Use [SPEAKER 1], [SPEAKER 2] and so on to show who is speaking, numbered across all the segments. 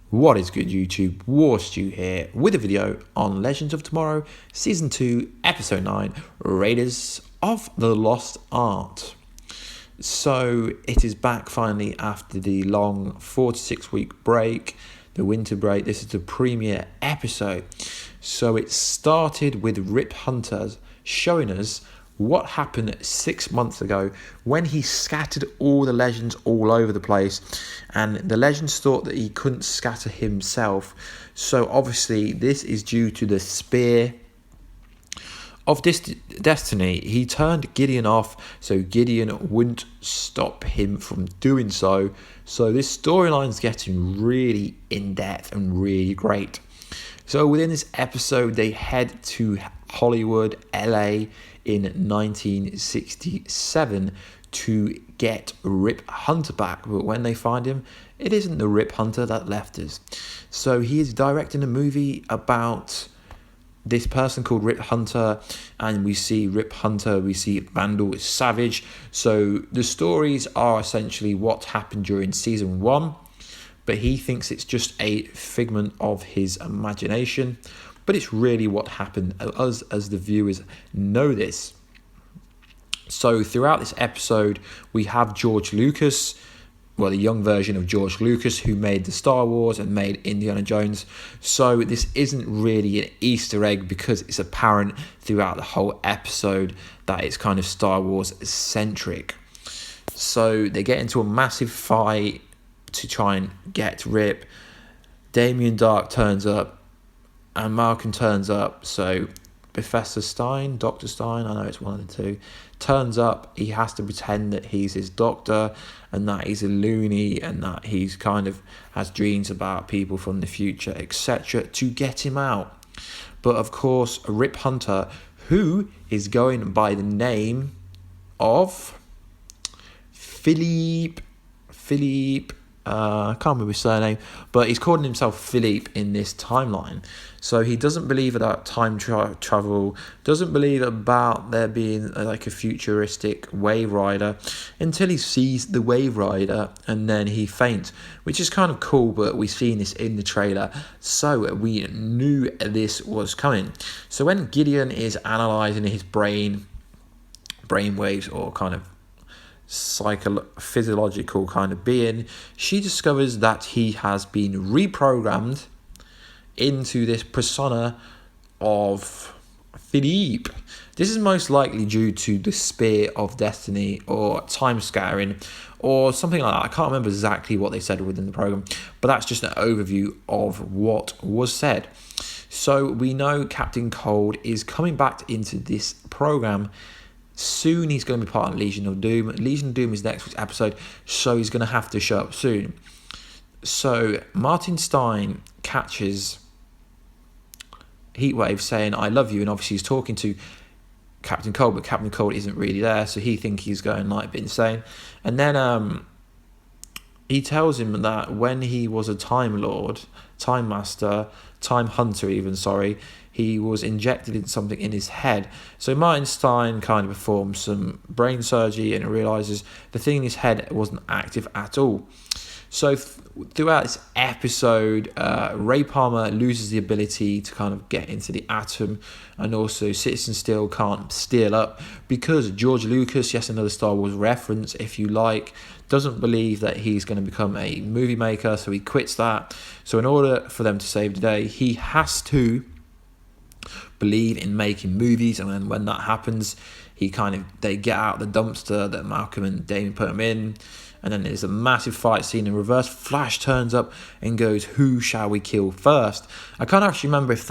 [SPEAKER 1] What is good, YouTube? Warstu here with a video on Legends of Tomorrow Season 2 Episode 9 Raiders of the Lost Art. So it is back finally after the long 4 to 6 week break, the winter break. This is the premiere episode. So it started with Rip Hunter showing us what happened 6 months ago when he scattered all the legends all over the place, and the legends thought that he couldn't scatter himself. So obviously this is due to the spear of this destiny. He turned Gideon off so Gideon wouldn't stop him from doing so. So this storyline's getting really in-depth and really great. So within this episode, they head to Hollywood, LA in 1967 to get Rip Hunter back. But when they find him, it isn't the Rip Hunter that left us. So he is directing a movie about this person called Rip Hunter, and we see Rip Hunter, we see Vandal Savage. So the stories are essentially what happened during season 1, but he thinks it's just a figment of his imagination. But it's really what happened. Us as the viewers know this. So throughout this episode, we have George Lucas, well, the young version of George Lucas, who made the Star Wars and made Indiana Jones. So this isn't really an Easter egg because it's apparent throughout the whole episode that it's kind of Star Wars centric. So they get into a massive fight to try and get Rip. Damien Darhk turns up and Malcolm turns up. So Professor Stein, Dr. Stein, I know it's one of the two, turns up. He has to pretend that he's his doctor and that he's a loony and that he's kind of has dreams about people from the future, etc., to get him out. But of course, Rip Hunter, who is going by the name of Philippe, I can't remember his surname, but he's calling himself Philippe in this timeline. So he doesn't believe about time travel, doesn't believe about there being like a futuristic wave rider until he sees the wave rider and then he faints, which is kind of cool, but we've seen this in the trailer, so we knew this was coming. So when Gideon is analysing his brain waves, or kind of physiological kind of being, she discovers that he has been reprogrammed into this persona of Philippe. This is most likely due to the Spear of Destiny or time scattering or something like that. I can't remember exactly what they said within the program, but that's just an overview of what was said. So we know Captain Cold is coming back into this program soon. He's going to be part of Legion of Doom. Legion of Doom is next week's episode, so he's going to have to show up soon. So Martin Stein catches Heatwave saying, "I love you," and obviously he's talking to Captain Cold, but Captain Cold isn't really there, so he thinks he's going like a bit insane. And then he tells him that when he was a Time Lord, Time Master, Time Hunter even, he was injected in something in his head. So Martin Stein kind of performs some brain surgery and realises the thing in his head wasn't active at all. So throughout this episode, Ray Palmer loses the ability to kind of get into the atom, and also Citizen Steel can't steal up because George Lucas, yes, another Star Wars reference if you like, doesn't believe that he's going to become a movie maker, so he quits that. So in order for them to save the day, he has to believe in making movies, and then when that happens, they get out the dumpster that Malcolm and Damien put him in, and then there's a massive fight scene in reverse. Flash turns up and goes, "Who shall we kill first?" I can't actually remember if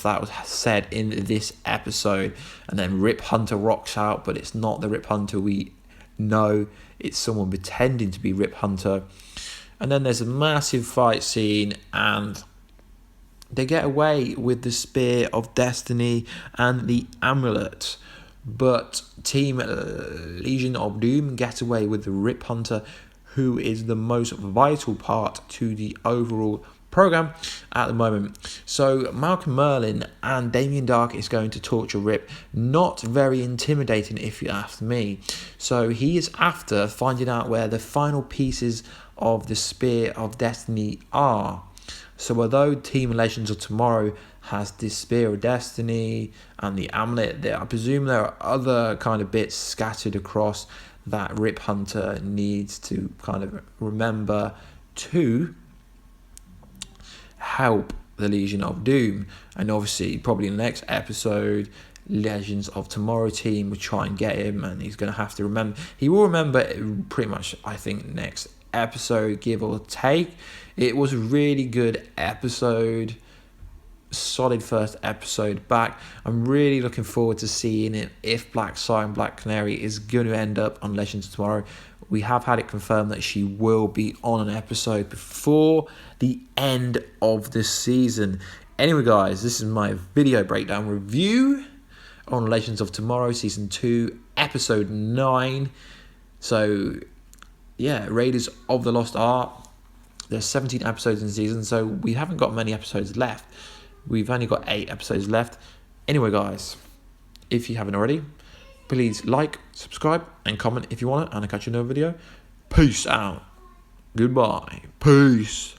[SPEAKER 1] that was said in this episode. And then Rip Hunter rocks out, but it's not the Rip Hunter we know. It's someone pretending to be Rip Hunter. And then there's a massive fight scene, and they get away with the Spear of Destiny and the amulet. But Team Legion of Doom get away with the Rip Hunter, who is the most vital part to the overall program at the moment. So Malcolm Merlyn and Damien Darhk is going to torture Rip. Not very intimidating if you ask me. So he is after finding out where the final pieces of the Spear of Destiny are. So although Team Legends of Tomorrow has this Spear of Destiny and the Amulet, I presume there are other kind of bits scattered across that Rip Hunter needs to kind of remember to help the Legion of Doom. And obviously probably in the next episode, Legends of Tomorrow team will try and get him, and he's going to have to remember. He will remember pretty much, I think, next episode, give or take. It was a really good episode, solid first episode back. I'm really looking forward to seeing it if Black Sire and Black Canary is going to end up on Legends of Tomorrow. We have had it confirmed that she will be on an episode before the end of the season. Anyway, guys, this is my video breakdown review on Legends of Tomorrow Season 2, Episode 9. So, yeah, Raiders of the Lost Ark. There's 17 episodes in the season, so we haven't got many episodes left. We've only got 8 episodes left. Anyway, guys, if you haven't already, please like, subscribe, and comment if you want it, and I'll catch you in another video. Peace out. Goodbye. Peace.